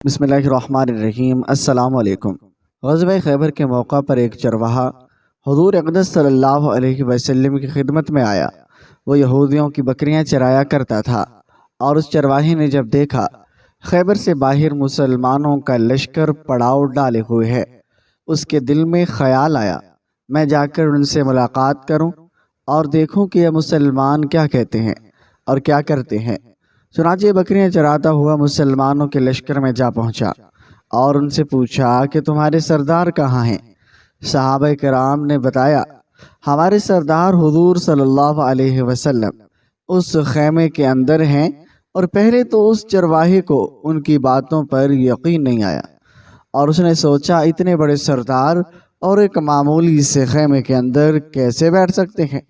بسم اللہ الرحمن الرحیم۔ السلام علیکم۔ غزوہ خیبر کے موقع پر ایک چرواہا حضور اقدس صلی اللہ علیہ وسلم کی خدمت میں آیا۔ وہ یہودیوں کی بکریاں چرایا کرتا تھا، اور اس چرواہے نے جب دیکھا خیبر سے باہر مسلمانوں کا لشکر پڑاؤ ڈالے ہوئے ہے، اس کے دل میں خیال آیا میں جا کر ان سے ملاقات کروں اور دیکھوں کہ یہ مسلمان کیا کہتے ہیں اور کیا کرتے ہیں۔ چنانچہ بکریاں چراتا ہوا مسلمانوں کے لشکر میں جا پہنچا اور ان سے پوچھا کہ تمہارے سردار کہاں ہیں؟ صحابہ کرام نے بتایا، ہمارے سردار حضور صلی اللہ علیہ وسلم اس خیمے کے اندر ہیں۔ اور پہلے تو اس چرواہے کو ان کی باتوں پر یقین نہیں آیا، اور اس نے سوچا اتنے بڑے سردار اور ایک معمولی سے خیمے کے اندر کیسے بیٹھ سکتے ہیں۔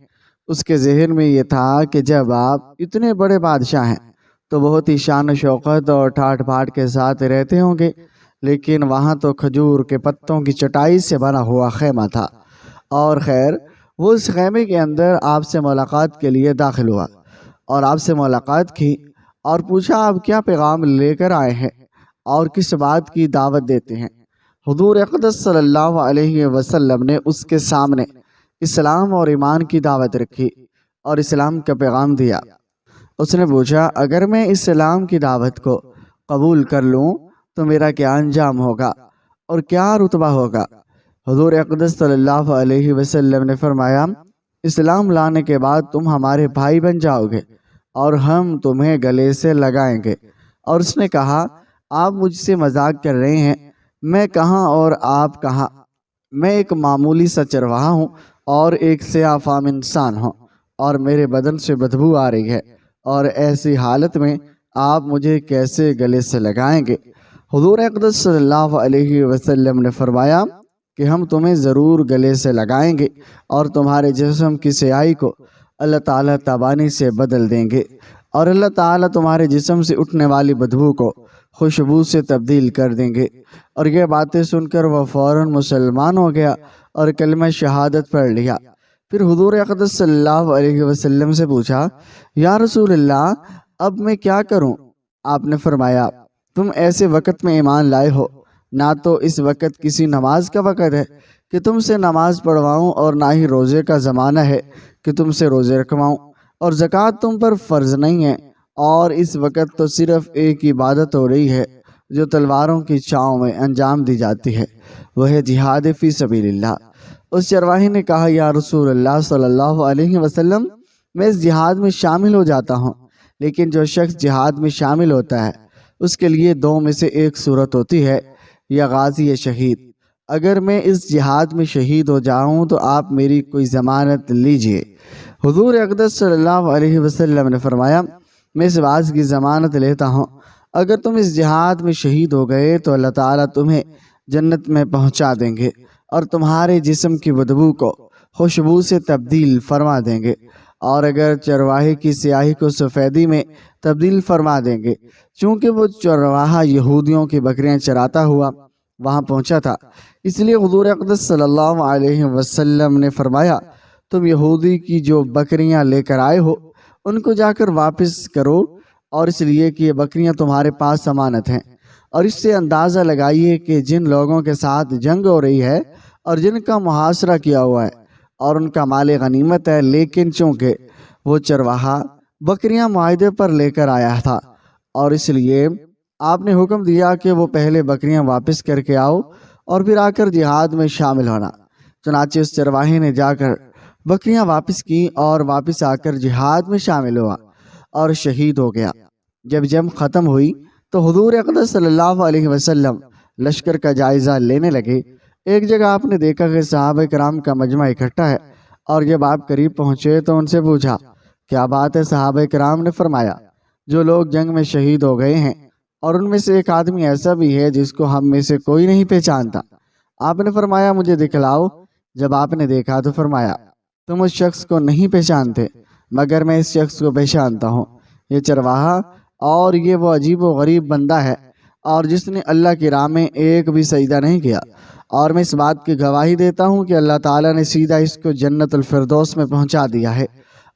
اس کے ذہن میں یہ تھا کہ جب آپ اتنے بڑے بادشاہ ہیں تو بہت ہی شان و شوکت اور ٹھاٹ بھاٹ کے ساتھ رہتے ہوں گے، لیکن وہاں تو کھجور کے پتوں کی چٹائی سے بنا ہوا خیمہ تھا۔ اور خیر، وہ اس خیمے کے اندر آپ سے ملاقات کے لیے داخل ہوا اور آپ سے ملاقات کی اور پوچھا آپ کیا پیغام لے کر آئے ہیں اور کس بات کی دعوت دیتے ہیں۔ حضور اقدس صلی اللہ علیہ وسلم نے اس کے سامنے اسلام اور ایمان کی دعوت رکھی اور اسلام کا پیغام دیا۔ اس نے پوچھا، اگر میں اسلام کی دعوت کو قبول کر لوں تو میرا کیا انجام ہوگا اور کیا رتبہ ہوگا؟ حضور اقدس صلی اللہ علیہ وسلم نے فرمایا، اسلام لانے کے بعد تم ہمارے بھائی بن جاؤ گے اور ہم تمہیں گلے سے لگائیں گے۔ اور اس نے کہا، آپ مجھ سے مذاق کر رہے ہیں، میں کہاں اور آپ کہاں؟ میں ایک معمولی سا چرواہا ہوں اور ایک سیاہ فام انسان ہوں، اور میرے بدن سے بدبو آ رہی ہے، اور ایسی حالت میں آپ مجھے کیسے گلے سے لگائیں گے؟ حضور اقدس صلی اللہ علیہ وسلم نے فرمایا کہ ہم تمہیں ضرور گلے سے لگائیں گے اور تمہارے جسم کی سیاہی کو اللہ تعالیٰ تابانی سے بدل دیں گے، اور اللہ تعالیٰ تمہارے جسم سے اٹھنے والی بدبو کو خوشبو سے تبدیل کر دیں گے۔ اور یہ باتیں سن کر وہ فوراً مسلمان ہو گیا اور کلمہ شہادت پڑھ لیا۔ پھر حضور اقدس صلی اللہ علیہ وسلم سے پوچھا، یا رسول اللہ، اب میں کیا کروں؟ آپ نے فرمایا، تم ایسے وقت میں ایمان لائے ہو، نہ تو اس وقت کسی نماز کا وقت ہے کہ تم سے نماز پڑھواؤں، اور نہ ہی روزے کا زمانہ ہے کہ تم سے روزے رکھواؤں، اور زکوٰۃ تم پر فرض نہیں ہے، اور اس وقت تو صرف ایک عبادت ہو رہی ہے جو تلواروں کی چھاؤں میں انجام دی جاتی ہے، وہ ہے جہاد فی سبیل اللہ۔ اس چرواہے نے کہا، یا رسول اللہ صلی اللہ علیہ وسلم، میں اس جہاد میں شامل ہو جاتا ہوں، لیکن جو شخص جہاد میں شامل ہوتا ہے اس کے لیے دو میں سے ایک صورت ہوتی ہے، یا غازی یا شہید۔ اگر میں اس جہاد میں شہید ہو جاؤں تو آپ میری کوئی ضمانت لیجئے۔ حضور اقدس صلی اللہ علیہ وسلم نے فرمایا، میں اس بات کی ضمانت لیتا ہوں، اگر تم اس جہاد میں شہید ہو گئے تو اللہ تعالیٰ تمہیں جنت میں پہنچا دیں گے اور تمہارے جسم کی بدبو کو خوشبو سے تبدیل فرما دیں گے، اور اگر چرواہے کی سیاہی کو سفیدی میں تبدیل فرما دیں گے۔ چونکہ وہ چرواہا یہودیوں کی بکریاں چراتا ہوا وہاں پہنچا تھا، اس لیے حضور اقدس صلی اللہ علیہ وسلم نے فرمایا، تم یہودی کی جو بکریاں لے کر آئے ہو ان کو جا کر واپس کرو، اور اس لیے کہ یہ بکریاں تمہارے پاس امانت ہیں۔ اور اس سے اندازہ لگائیے کہ جن لوگوں کے ساتھ جنگ ہو رہی ہے اور جن کا محاصرہ کیا ہوا ہے اور ان کا مال غنیمت ہے، لیکن چونکہ وہ چرواہا بکریاں معاہدے پر لے کر آیا تھا، اور اس لیے آپ نے حکم دیا کہ وہ پہلے بکریاں واپس کر کے آؤ اور پھر آ کر جہاد میں شامل ہونا۔ چنانچہ اس چرواہے نے جا کر بکریاں واپس کی اور واپس آ کر جہاد میں شامل ہوا اور شہید ہو گیا۔ جب جنگ ختم ہوئی تو حضور اقدس صلی اللہ علیہ وسلم لشکر کا جائزہ لینے لگے۔ ایک جگہ آپ نے دیکھا کہ صحابہ کرام کا مجمع اکٹھا ہے، اور جب آپ قریب پہنچے تو ان سے پوچھا، کیا بات ہے؟ صحابہ کرام نے فرمایا، جو لوگ جنگ میں شہید ہو گئے ہیں، اور ان میں سے ایک آدمی ایسا بھی ہے جس کو ہم میں سے کوئی نہیں پہچانتا۔ آپ نے فرمایا، مجھے دکھلاؤ۔ جب آپ نے دیکھا تو فرمایا، تم اس شخص کو نہیں پہچانتے، مگر میں اس شخص کو پہچانتا ہوں، یہ چرواہا اور یہ وہ عجیب و غریب بندہ ہے اور جس نے اللہ کی راہ میں ایک بھی سجدہ نہیں کیا، اور میں اس بات کی گواہی دیتا ہوں کہ اللہ تعالیٰ نے سیدھا اس کو جنت الفردوس میں پہنچا دیا ہے،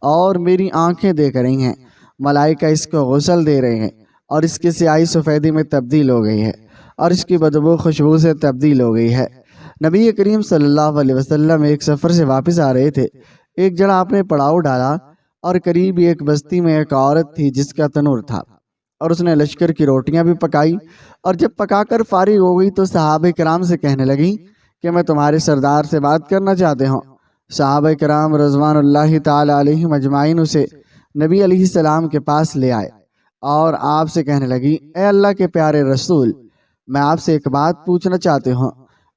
اور میری آنکھیں دیکھ رہی ہیں، ملائکہ اس کو غسل دے رہے ہیں، اور اس کی سیاہی سفیدی میں تبدیل ہو گئی ہے۔ اور اس کی بدبو خوشبو سے تبدیل ہو گئی ہے۔ نبی کریم صلی اللہ علیہ وسلم ایک سفر سے واپس آ رہے تھے۔ ایک جگہ آپ نے پڑاؤ ڈالا اور قریب ایک بستی میں ایک عورت تھی جس کا تنور تھا، اور اس نے لشکر کی روٹیاں بھی پکائی، اور جب پکا کر فارغ ہو گئی تو صحابہ کرام سے کہنے لگی کہ میں تمہارے سردار سے بات کرنا چاہتے ہوں۔ صحابہ کرام رضوان اللہ تعالی علیہم اجمعین اسے نبی علیہ السلام کے پاس لے آئے اور آپ سے کہنے لگی، اے اللہ کے پیارے رسول، میں آپ سے ایک بات پوچھنا چاہتے ہوں۔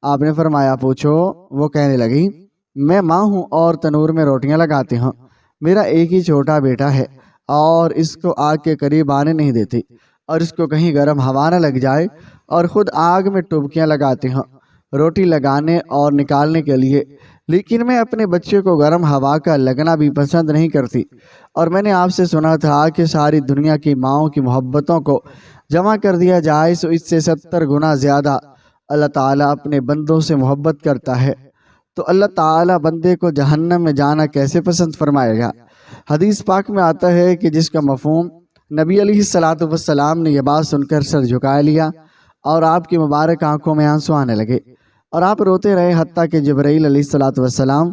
آپ نے فرمایا، پوچھو۔ وہ کہنے لگی، میں ماں ہوں اور تنور میں روٹیاں لگاتی ہوں۔ میرا ایک ہی چھوٹا بیٹا ہے اور اس کو آگ کے قریب آنے نہیں دیتی، اور اس کو کہیں گرم ہوا نہ لگ جائے، اور خود آگ میں ٹبکیاں لگاتی ہوں روٹی لگانے اور نکالنے کے لیے، لیکن میں اپنے بچے کو گرم ہوا کا لگنا بھی پسند نہیں کرتی۔ اور میں نے آپ سے سنا تھا کہ ساری دنیا کی ماؤں کی محبتوں کو جمع کر دیا جائے تو اس سے 70 گنا زیادہ اللہ تعالیٰ اپنے بندوں سے محبت کرتا ہے، تو اللہ تعالیٰ بندے کو جہنم میں جانا کیسے پسند فرمائے گا؟ حدیث پاک میں آتا ہے کہ جس کا مفہوم نبی علیہ السلام نے یہ بات سن کر سر جھکا لیا اور آپ کی مبارک آنکھوں میں آنسو آنے لگے اور آپ روتے رہے، حتیٰ کہ جبرائیل علیہ السلام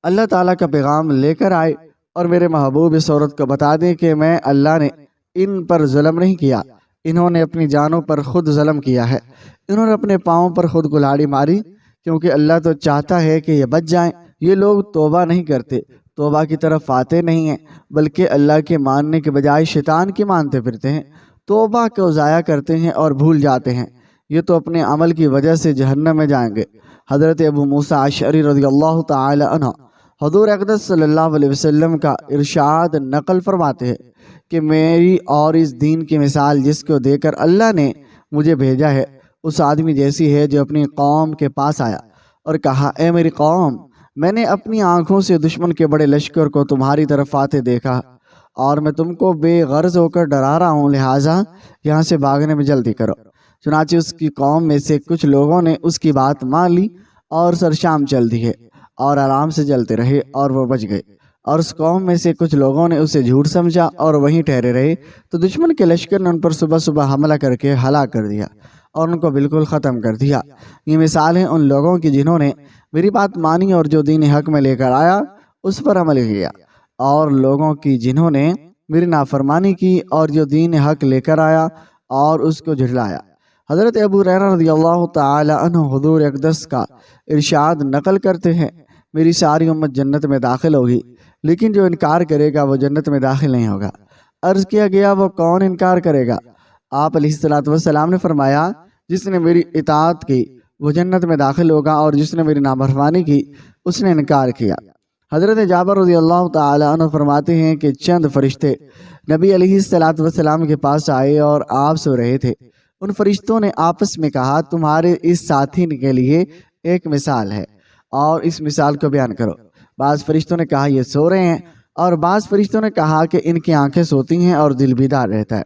اللہ تعالیٰ کا پیغام لے کر آئے اور میرے محبوب اس عورت کو بتا دیں کہ میں اللہ نے ان پر ظلم نہیں کیا، انہوں نے اپنی جانوں پر خود ظلم کیا ہے، انہوں نے اپنے پاؤں پر خود کلاڑی ماری، کیونکہ اللہ تو چاہتا ہے کہ یہ بچ جائیں۔ یہ لوگ توبہ نہیں کرتے، توبہ کی طرف آتے نہیں ہیں، بلکہ اللہ کے ماننے کے بجائے شیطان کی مانتے پھرتے ہیں، توبہ کو ضائع کرتے ہیں اور بھول جاتے ہیں، یہ تو اپنے عمل کی وجہ سے جہنم میں جائیں گے۔ حضرت ابو موسیٰ اشعری رضی اللہ تعالی عنہ حضور اقدس صلی اللہ علیہ وسلم کا ارشاد نقل فرماتے ہیں کہ میری اور اس دین کی مثال جس کو دے کر اللہ نے مجھے بھیجا ہے، اس آدمی جیسی ہے جو اپنی قوم کے پاس آیا اور کہا، اے میری قوم، میں نے اپنی آنکھوں سے دشمن کے بڑے لشکر کو تمہاری طرف آتے دیکھا اور میں تم کو بے غرض ہو کر ڈرا رہا ہوں، لہٰذا یہاں سے بھاگنے میں جلدی کرو۔ چنانچہ اس کی قوم میں سے کچھ لوگوں نے اس کی بات مان لی اور سرشام چل دیے اور آرام سے چلتے رہے اور وہ بچ گئے، اور اس قوم میں سے کچھ لوگوں نے اسے جھوٹ سمجھا اور وہیں ٹھہرے رہے، تو دشمن کے لشکر نے ان پر صبح صبح حملہ کر کے ہلاک کر دیا اور ان کو بالکل ختم کر دیا۔ یہ مثال ہے ان لوگوں کی جنہوں نے میری بات مانی اور جو دین حق میں لے کر آیا اس پر عمل کیا، اور لوگوں کی جنہوں نے میری نافرمانی کی اور جو دین حق لے کر آیا اور اس کو جھٹلایا۔ حضرت ابو ہریرہ رضی اللہ تعالی عنہ حضور اقدس کا ارشاد نقل کرتے ہیں، میری ساری امت جنت میں داخل ہوگی، لیکن جو انکار کرے گا وہ جنت میں داخل نہیں ہوگا۔ عرض کیا گیا، وہ کون انکار کرے گا؟ آپ علیہ السلام نے فرمایا، جس نے میری اطاعت کی وہ جنت میں داخل ہوگا، اور جس نے میری نافرمانی کی اس نے انکار کیا۔ حضرت جابر رضی اللہ تعالی عنہ فرماتے ہیں کہ چند فرشتے نبی علیہ السلام کے پاس آئے اور آپ سو رہے تھے۔ ان فرشتوں نے آپس میں کہا، تمہارے اس ساتھی کے لیے ایک مثال ہے اور اس مثال کو بیان کرو۔ بعض فرشتوں نے کہا، یہ سو رہے ہیں، اور بعض فرشتوں نے کہا کہ ان کی آنکھیں سوتی ہیں اور دل بیدار رہتا ہے۔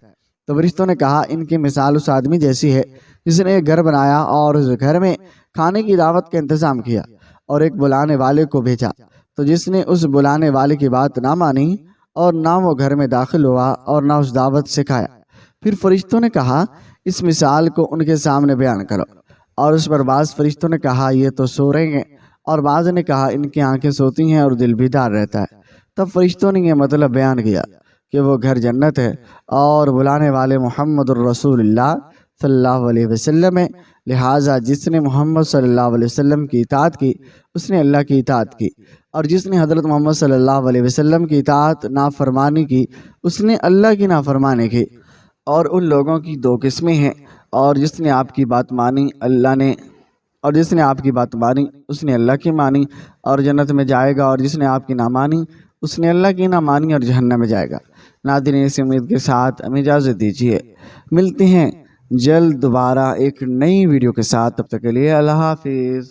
تو فرشتوں نے کہا، ان کی مثال اس آدمی جیسی ہے جس نے ایک گھر بنایا اور اس گھر میں کھانے کی دعوت کا انتظام کیا اور ایک بلانے والے کو بھیجا، تو جس نے اس بلانے والے کی بات نہ مانی اور نہ وہ گھر میں داخل ہوا اور نہ اس دعوت سکھایا۔ پھر فرشتوں نے کہا، اس مثال کو ان کے سامنے بیان کرو، اور اس پر بعض فرشتوں نے کہا، یہ تو سو رہے ہیں، اور بعض نے کہا، ان کی آنکھیں سوتی ہیں اور دل بیدار رہتا ہے۔ تب فرشتوں نے یہ مطلب بیان کیا کہ وہ گھر جنت ہے اور بلانے والے محمد الرسول اللہ صلی اللہ علیہ وسلم ہے، لہٰذا جس نے محمد صلی اللہ علیہ وسلم کی اطاعت کی اس نے اللہ کی اطاعت کی، اور جس نے حضرت محمد صلی اللہ علیہ وسلم کی اطاعت نافرمانی کی اس نے اللہ کی نافرمانی کی۔ اور ان لوگوں کی دو قسمیں ہیں، اور جس نے آپ کی بات مانی اللہ نے، اور جس نے آپ کی بات مانی اس نے اللہ کی مانی اور جنت میں جائے گا، اور جس نے آپ کی نہ مانی اس نے اللہ کی نہ مانی اور جہنم میں جائے گا۔ ناظرین، اس امید کے ساتھ ہمیں اجازت دیجیے، ملتے ہیں جلد دوبارہ ایک نئی ویڈیو کے ساتھ، تب تک کے لیے اللہ حافظ۔